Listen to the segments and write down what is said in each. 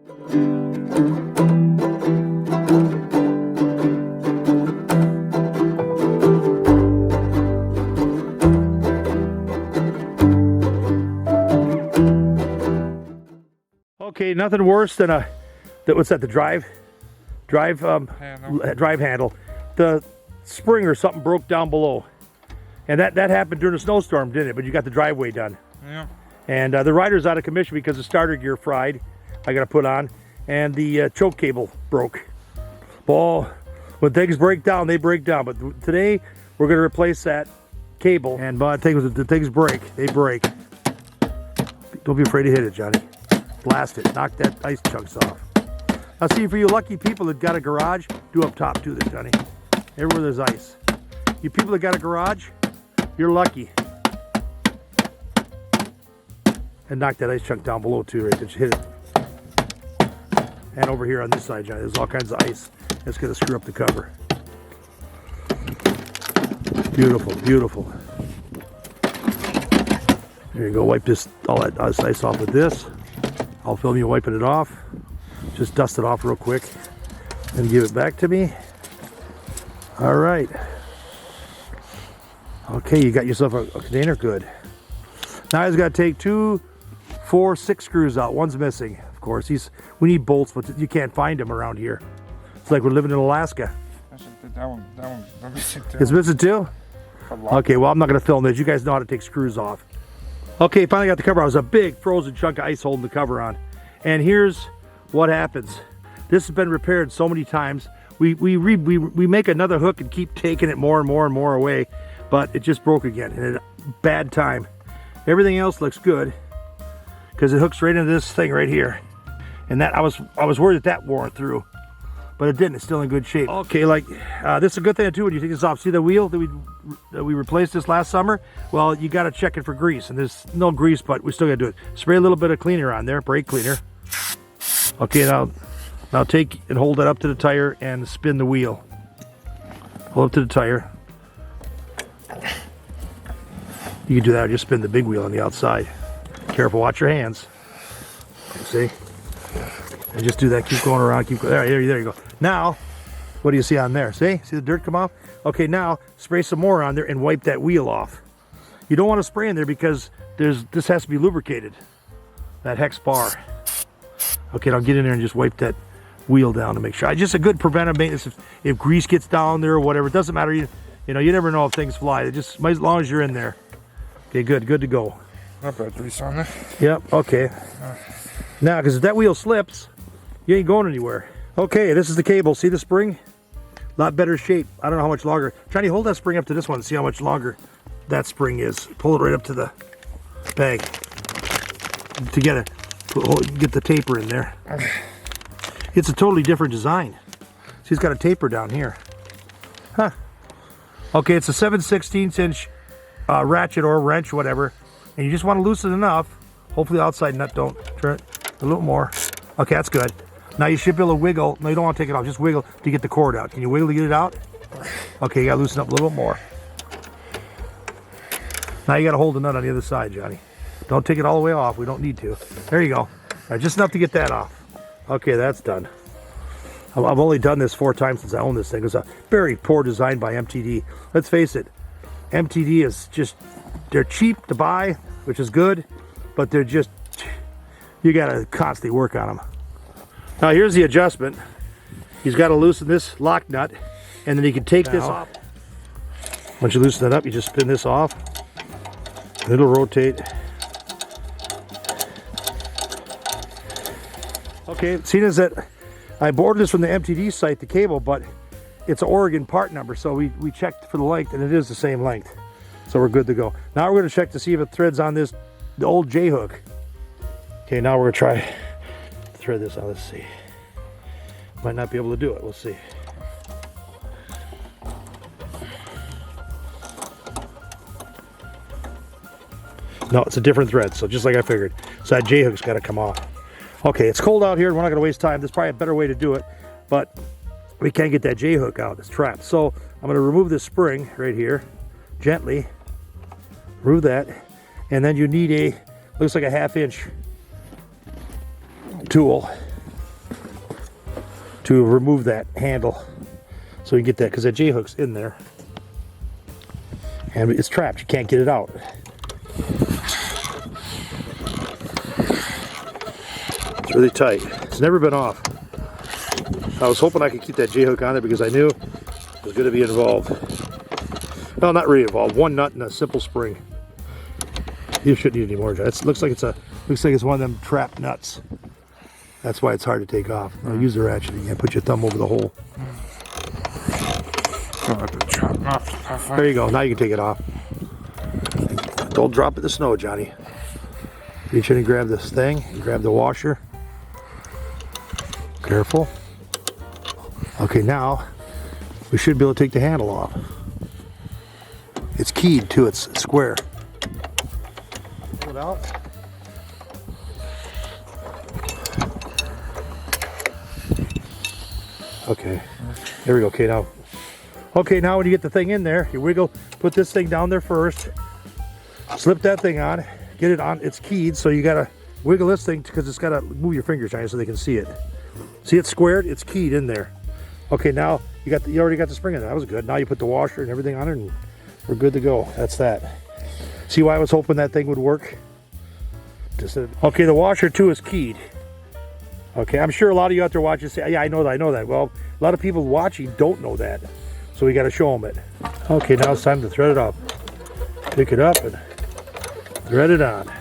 Okay, nothing worse than what's that? The drive handle. The spring or something broke down below, and that happened during a snowstorm, didn't it? But you got the driveway done. Yeah. And the rider's out of commission because the starter gear fried. I got to put on, and the choke cable broke. Well, when things break down, they break down. But today we're going to replace that cable, and the things break, they break. Don't be afraid to hit it, Johnny. Blast it, knock that ice chunks off. Now see, for you lucky people that got a garage, do up top too there, Johnny. Everywhere there's ice. You people that got a garage, you're lucky. And knock that ice chunk down below too, right? Just hit it. And over here on this side, Johnny, there's all kinds of ice. It's gonna screw up the cover. Beautiful, beautiful. There you go, wipe all that ice off with this. I'll film you wiping it off. Just dust it off real quick and give it back to me. All right. Okay, you got yourself a container, good. Now I just gotta take 2, 4, 6 screws out. One's missing, of course. We need bolts, but you can't find them around here. It's like we're living in Alaska. That one's missing too. It's missing too? Okay, well, I'm not gonna film this. You guys know how to take screws off. Okay, finally got the cover. It was a big frozen chunk of ice holding the cover on. And here's what happens. This has been repaired so many times. We make another hook and keep taking it more and more and more away, but it just broke again, and a bad time. Everything else looks good because it hooks right into this thing right here. And that I was worried that wore through, but it didn't. It's still in good shape. Okay, this is a good thing too when you take this off. See the wheel that we replaced this last summer? Well, you got to check it for grease, and there's no grease, but we still got to do it. Spray a little bit of cleaner on there, brake cleaner. Okay, now take and hold that up to the tire and spin the wheel. Hold up to the tire. You can do that or just spin the big wheel on the outside. Careful, watch your hands. See? And just do that, keep going around, keep going. There you go. Now, what do you see on there? See the dirt come off? Okay, now spray some more on there and wipe that wheel off. You don't want to spray in there because this has to be lubricated. That hex bar. Okay, now get in there and just wipe that wheel down to make sure. Just a good preventive maintenance if grease gets down there or whatever. It doesn't matter. You you never know if things fly. Just as long as you're in there. Okay, good to go. Not bad grease on there. Yep, okay. Now, because if that wheel slips, you ain't going anywhere. Okay, this is the cable. See the spring? A lot better shape. I don't know how much longer. Try to hold that spring up to this one and see how much longer that spring is. Pull it right up to the bag to get the taper in there. It's a totally different design. See, it's got a taper down here. Huh. Okay, it's a 7/16 inch ratchet or wrench, whatever. And you just want to loosen enough. Hopefully the outside nut don't turn it a little more. Okay, that's good. Now you should be able to wiggle. No, you don't want to take it off. Just wiggle to get the cord out. Can you wiggle to get it out? Okay, you got to loosen up a little bit more. Now you got to hold the nut on the other side, Johnny. Don't take it all the way off. We don't need to. There you go. All right, just enough to get that off. Okay, that's done. I've only done this 4 times since I own this thing. It was a very poor design by MTD. Let's face it, MTD is just, they're cheap to buy, which is good, but they're just, you got to constantly work on them. Now here's the adjustment. He's got to loosen this lock nut, and then he can take this off. Once you loosen it up, you just spin this off, and it'll rotate. Okay, seeing as that I ordered this from the MTD site, the cable, but it's an Oregon part number, so we checked for the length, and it is the same length. So we're good to go. Now we're going to check to see if it threads on the old J-hook. Okay, now we're going to try to thread this on. Let's see. Might not be able to do it. We'll see. No, it's a different thread, so just like I figured. So that J-hook's got to come off. Okay, it's cold out here, and we're not going to waste time. There's probably a better way to do it, but we can't get that J-hook out. It's trapped. So I'm going to remove this spring right here, gently. Remove that, and then you need looks like a 1/2 inch tool. to remove that handle. So you get that, because that J-hook's in there. And it's trapped, you can't get it out. It's really tight. It's never been off. I was hoping I could keep that J-hook on there because I knew it was going to be involved. Well, not really involved. One nut and a simple spring. You shouldn't need any more. It looks like it's one of them trap nuts. That's why it's hard to take off. Now use the ratchet again. Put your thumb over the hole. There you go. Now you can take it off. Don't drop it in the snow, Johnny. Reach in and grab this thing. Grab the washer. Careful. Okay, now we should be able to take the handle off. It's keyed too. It's square. Pull it out. Okay. There we go. Okay, now. Okay, now when you get the thing in there, you wiggle. Put this thing down there first. Slip that thing on. Get it on. It's keyed, so you gotta wiggle this thing because it's gotta move your fingers, Johnny, so they can see it. See, it's squared. It's keyed in there. Okay, now you already got the spring in there. That was good. Now you put the washer and everything on it, and we're good to go. That's that. See why I was hoping that thing would work? Okay, the washer too is keyed. Okay, I'm sure a lot of you out there watching say, yeah, I know that. Well, a lot of people watching don't know that. So we got to show them it. Okay, now it's time to thread it up. Pick it up and thread it on.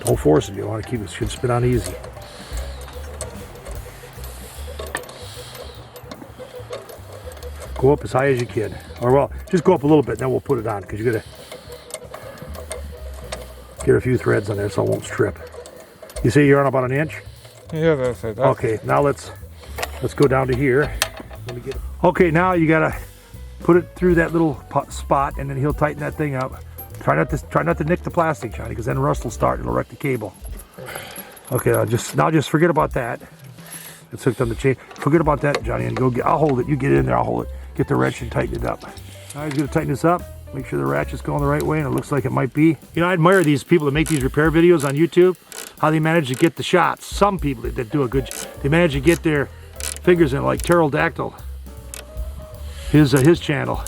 Don't force it. You want to keep it. It should spin on easy. Go up as high as you can. Or well, just go up a little bit, then we'll put it on because you got to get a few threads on there so it won't strip. You say you're on about an inch? Yeah, that's it. Okay, now let's go down to here. Let me get it. Okay, now you gotta put it through that little spot, and then he'll tighten that thing up. Try not to nick the plastic, Johnny, because then rust will start. It'll wreck the cable. Okay, now just forget about that. It's hooked on the chain. Forget about that, Johnny, and go get. I'll hold it. You get in there. I'll hold it. Get the wrench and tighten it up. Now he's gonna tighten this up. Make sure the ratchet's going the right way, and it looks like it might be. You know, I admire these people that make these repair videos on YouTube. How they manage to get the shots. Some people that do a good. They manage to get their fingers in, like Pterodactyl. His channel.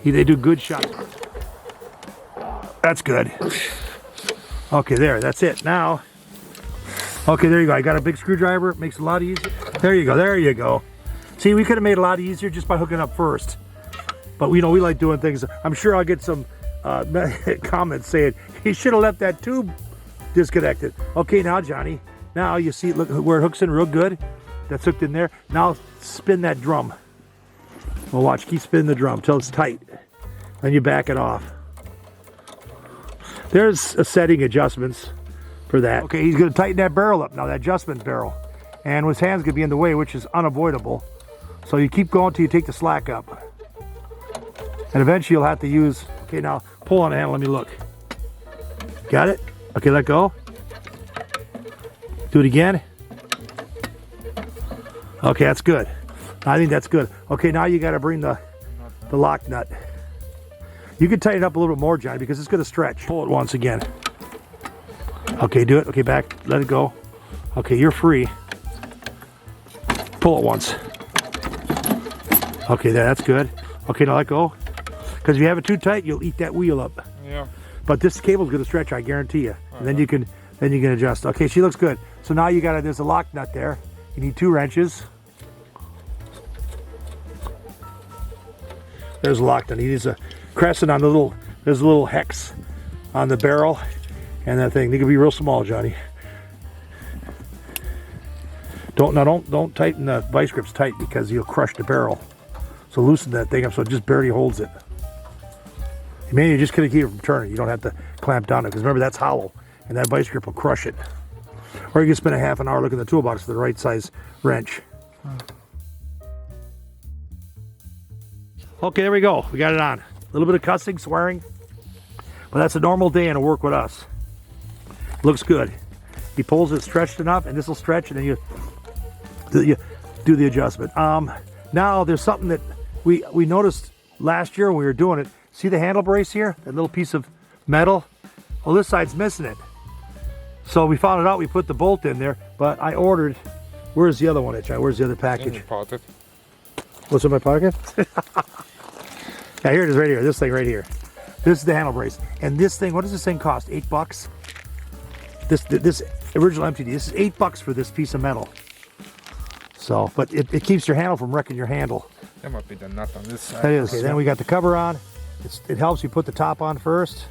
They do good shots. That's good. Okay, there. That's it. Now. Okay, there you go. I got a big screwdriver. It makes it a lot easier. There you go. There you go. See, we could have made it a lot easier just by hooking up first. But we like doing things. I'm sure I'll get some comments saying he should have left that tube disconnected. Okay, now Johnny. Now you see, look where it hooks in real good. That's hooked in there. Now spin that drum. Well, watch. Keep spinning the drum till it's tight. Then you back it off. There's a setting adjustments for that. Okay, he's going to tighten that barrel up now, that adjustment barrel. And his hand's going to be in the way, which is unavoidable. So you keep going till you take the slack up. And eventually you'll have to use, okay, now pull on the handle, let me look. Got it? Okay, let go. Do it again. Okay, that's good. I think that's good. Okay, now you got to bring the lock nut. You can tighten it up a little bit more, Johnny, because it's going to stretch. Pull it once again. Okay, do it. Okay, back. Let it go. Okay, you're free. Pull it once. Okay, that's good. Okay, now let go. Because if you have it too tight, you'll eat that wheel up. Yeah. But this cable's going to stretch, I guarantee you. And then you can adjust. Okay, she looks good. So now you got there's a lock nut there. You need 2 wrenches. There's a lock nut. He needs a crescent on there's a little hex on the barrel and that thing. They can be real small, Johnny. Don't tighten the vice grips tight because you'll crush the barrel. So loosen that thing up so it just barely holds it. You just gonna keep it from turning. You don't have to clamp down it because remember that's hollow and that vice grip will crush it. Or you can spend a half an hour looking at the toolbox for the right size wrench. Okay, there we go. We got it on. A little bit of cussing, swearing, but that's a normal day and it'll work with us. Looks good. He pulls it stretched enough, and this will stretch, and then you do the adjustment. Now there's something that we noticed last year when we were doing it. See the handle brace here? That little piece of metal? Well, this side's missing it. So we found it out. We put the bolt in there, but I ordered Where's the other one, John? Where's the other In package? your pocket. What's in my pocket? Yeah, here it is right here. This thing right here. This is the handle brace. And this thing, what does this thing cost? $8? This original MTD, this is $8 for this piece of metal. So, but it keeps your handle from wrecking your handle. That might be the nut on this side. That is. Okay, then we got the cover on. It helps you put the top on first.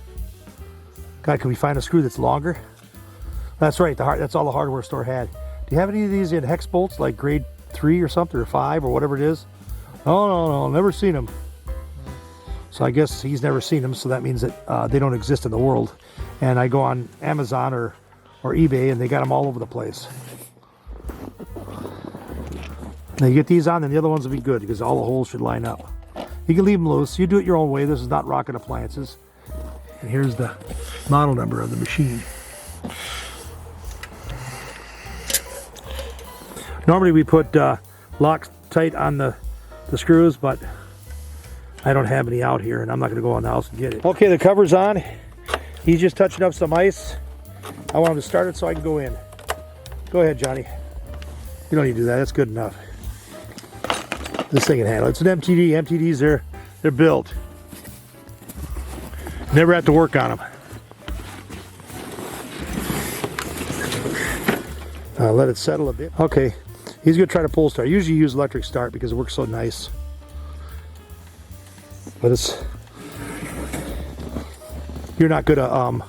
God, can we find a screw that's longer? That's right, that's all the hardware store had. Do you have any of these in hex bolts, like grade 3 or something, or 5, or whatever it is? No, never seen them. So I guess he's never seen them, so that means that they don't exist in the world. And I go on Amazon or eBay, and they got them all over the place. Now you get these on, then the other ones will be good, because all the holes should line up. You can leave them loose. You do it your own way. This is not rocket appliances. And here's the model number of the machine. Normally we put Loctite on the screws, but I don't have any out here, and I'm not going to go in the house and get it. Okay, the cover's on. He's just touching up some ice. I want him to start it so I can go in. Go ahead, Johnny. You don't need to do that. That's good enough. This thing can handle it. It's an MTD. MTDs, they're built. Never have to work on them. Let it settle a bit. Okay, he's going to try to pull start. I usually use electric start because it works so nice. But you're not going to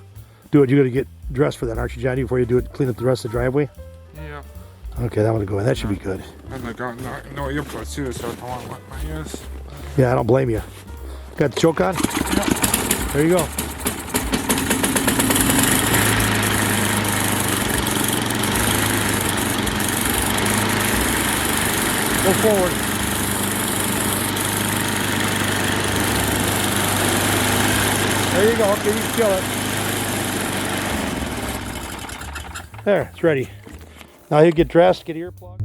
do it. You're going to get dressed for that, aren't you, Johnny, before you do it, clean up the rest of the driveway? Yeah. Okay, that one will go in. That should be good. And I got no earplugs too, so I don't want to wet my ears. Yeah, I don't blame you. Got the choke on? Yeah. There you go. Go forward. There you go. Okay, you can feel it. There, it's ready. Now he'll get dressed, get earplugged.